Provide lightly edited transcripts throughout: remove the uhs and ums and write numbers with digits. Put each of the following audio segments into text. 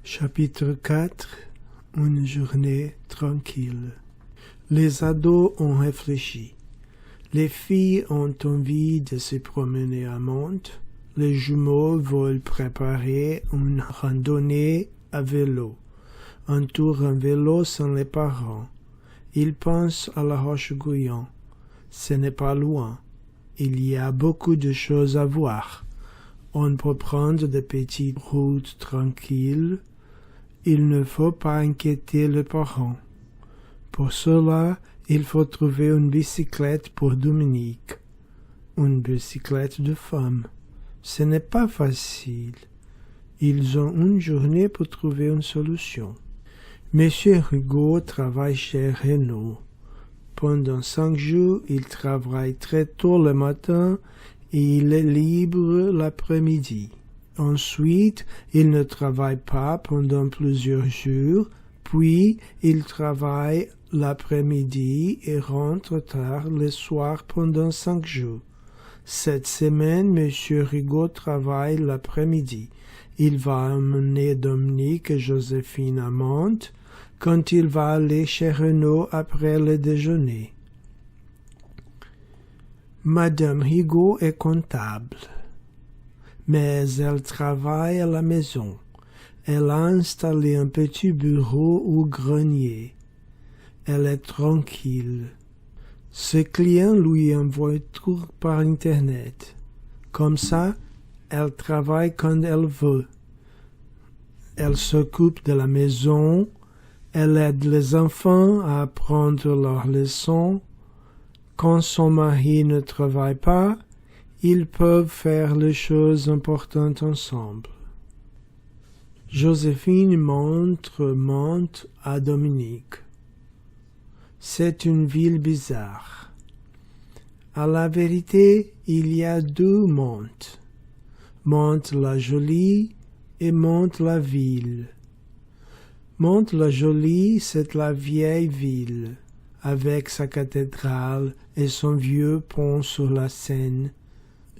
Chapitre 4. Une journée tranquille. Les ados ont réfléchi. Les filles ont envie de se promener à Mantes. Les jumeaux veulent préparer une randonnée à vélo. Un tour en vélo sans les parents. Ils pensent à la Roche-Guyon. Ce n'est pas loin. Il y a beaucoup de choses à voir. On peut prendre de petites routes tranquilles. Il ne faut pas inquiéter les parents. Pour cela, il faut trouver une bicyclette pour Dominique. Une bicyclette de femme. Ce n'est pas facile. Ils ont une journée pour trouver une solution. Monsieur Rigaud travaille chez Renault. Pendant 5 jours, il travaille très tôt le matin et il est libre l'après-midi. Ensuite, il ne travaille pas pendant plusieurs jours, puis il travaille l'après-midi et rentre tard le soir pendant 5 jours. Cette semaine, M. Rigaud travaille l'après-midi. Il va emmener Dominique et Joséphine à Mantes quand il va aller chez Renault après le déjeuner. Madame Rigaud est comptable, mais elle travaille à la maison. Elle a installé un petit bureau ou grenier. Elle est tranquille. Ses clients lui envoient tout par Internet. Comme ça, elle travaille quand elle veut. Elle s'occupe de la maison. Elle aide les enfants à apprendre leurs leçons. Quand son mari ne travaille pas, ils peuvent faire les choses importantes ensemble. Joséphine montre Mantes à Dominique. C'est une ville bizarre. À la vérité, il y a 2 Mantes. Mantes-la-Jolie et Mantes-la-Ville. Mantes-la-Jolie, c'est la vieille ville, avec sa cathédrale et son vieux pont sur la Seine.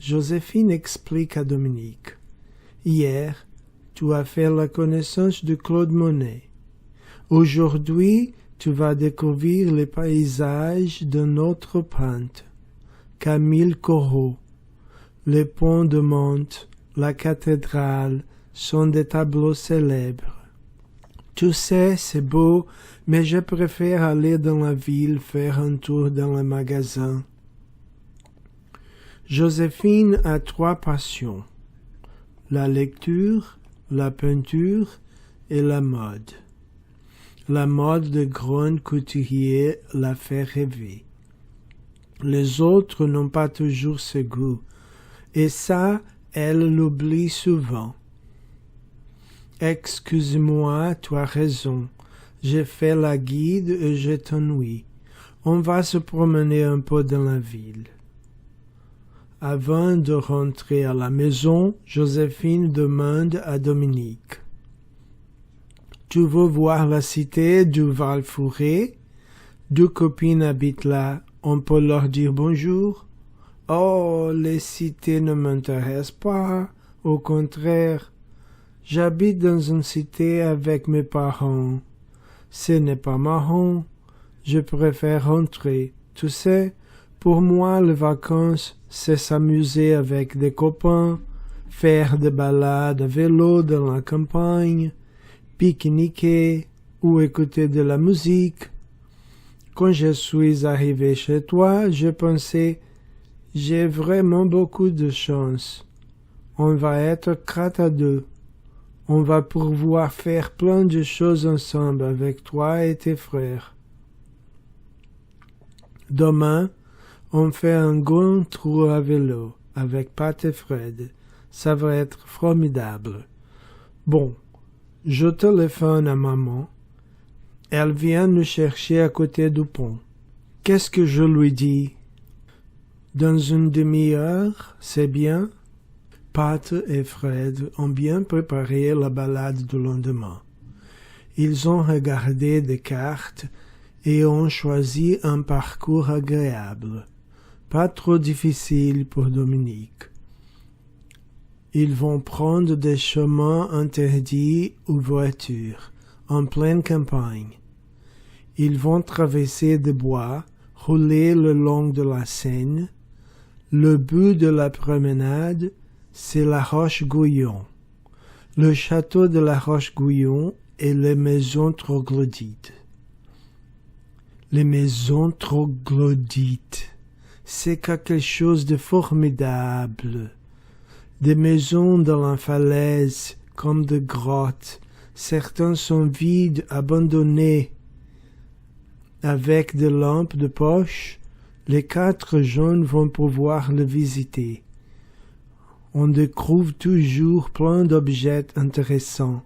Joséphine explique à Dominique. Hier, tu as fait la connaissance de Claude Monet. Aujourd'hui, tu vas découvrir les paysages d'un autre peintre, Camille Corot. Les ponts de Mantes, la cathédrale sont des tableaux célèbres. Tu sais, c'est beau, mais je préfère aller dans la ville faire un tour dans les magasins. Joséphine a 3 passions, la lecture, la peinture et la mode. La mode de grand couturier la fait rêver. Les autres n'ont pas toujours ce goût, et ça, elle l'oublie souvent. Excuse-moi, tu as raison. J'ai fait la guide et je t'ennuie. On va se promener un peu dans la ville. Avant de rentrer à la maison, Joséphine demande à Dominique. Tu veux voir la cité du Val-Fourré? 2 copines habitent là. On peut leur dire bonjour? Oh, les cités ne m'intéressent pas. Au contraire. J'habite dans une cité avec mes parents. Ce n'est pas marrant. Je préfère rentrer. Tu sais, pour moi, les vacances, c'est s'amuser avec des copains, faire des balades à vélo dans la campagne, pique-niquer ou écouter de la musique. Quand je suis arrivé chez toi, je pensais, j'ai vraiment beaucoup de chance. On va être 4 à 2. On va pouvoir faire plein de choses ensemble avec toi et tes frères. Demain, on fait un grand tour à vélo avec Pat et Fred. Ça va être formidable. Bon, je téléphone à maman. Elle vient nous chercher à côté du pont. Qu'est-ce que je lui dis? Dans une demi-heure, c'est bien? Pat et Fred ont bien préparé la balade du lendemain. Ils ont regardé des cartes et ont choisi un parcours agréable, pas trop difficile pour Dominique. Ils vont prendre des chemins interdits aux voitures, en pleine campagne. Ils vont traverser des bois, rouler le long de la Seine. Le but de la promenade, c'est la Roche-Guyon. Le château de la Roche-Guyon et les maisons troglodytes. Les maisons troglodytes, c'est quelque chose de formidable. Des maisons dans la falaise, comme des grottes. Certains sont vides, abandonnés. Avec des lampes de poche, les 4 jeunes vont pouvoir le visiter. On découvre toujours plein d'objets intéressants.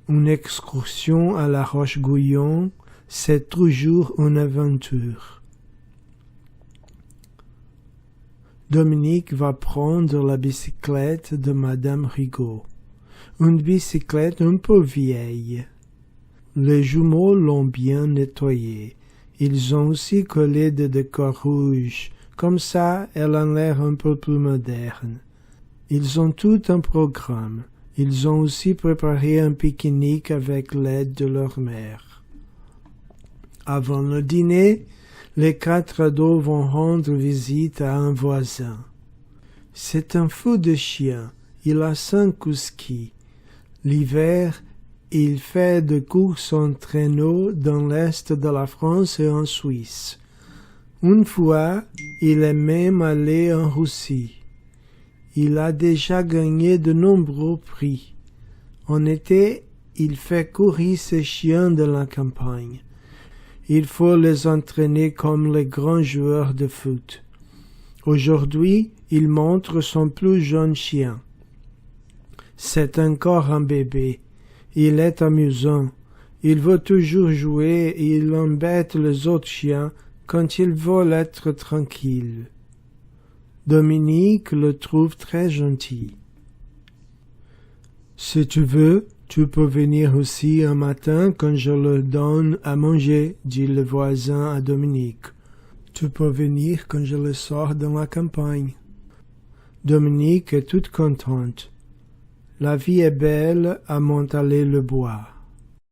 Une excursion à la Roche-Guyon, c'est toujours une aventure. Dominique va prendre la bicyclette de Madame Rigaud. Une bicyclette un peu vieille. Les jumeaux l'ont bien nettoyée. Ils ont aussi collé des décors rouges. Comme ça, elle a l'air un peu plus moderne. Ils ont tout un programme. Ils ont aussi préparé un pique-nique avec l'aide de leur mère. Avant le dîner, les 4 ados vont rendre visite à un voisin. C'est un fou de chien. Il a 5 huskies. L'hiver, il fait des courses en traîneau dans l'est de la France et en Suisse. Une fois, il est même allé en Russie. Il a déjà gagné de nombreux prix. En été, il fait courir ses chiens de la campagne. Il faut les entraîner comme les grands joueurs de foot. Aujourd'hui, il montre son plus jeune chien. C'est encore un bébé. Il est amusant. Il veut toujours jouer et il embête les autres chiens quand ils veulent être tranquilles. Dominique le trouve très gentil. Si tu veux, tu peux venir aussi un matin quand je le donne à manger, dit le voisin à Dominique. Tu peux venir quand je le sors dans la campagne. Dominique est toute contente. La vie est belle à Montalet-le-Bois.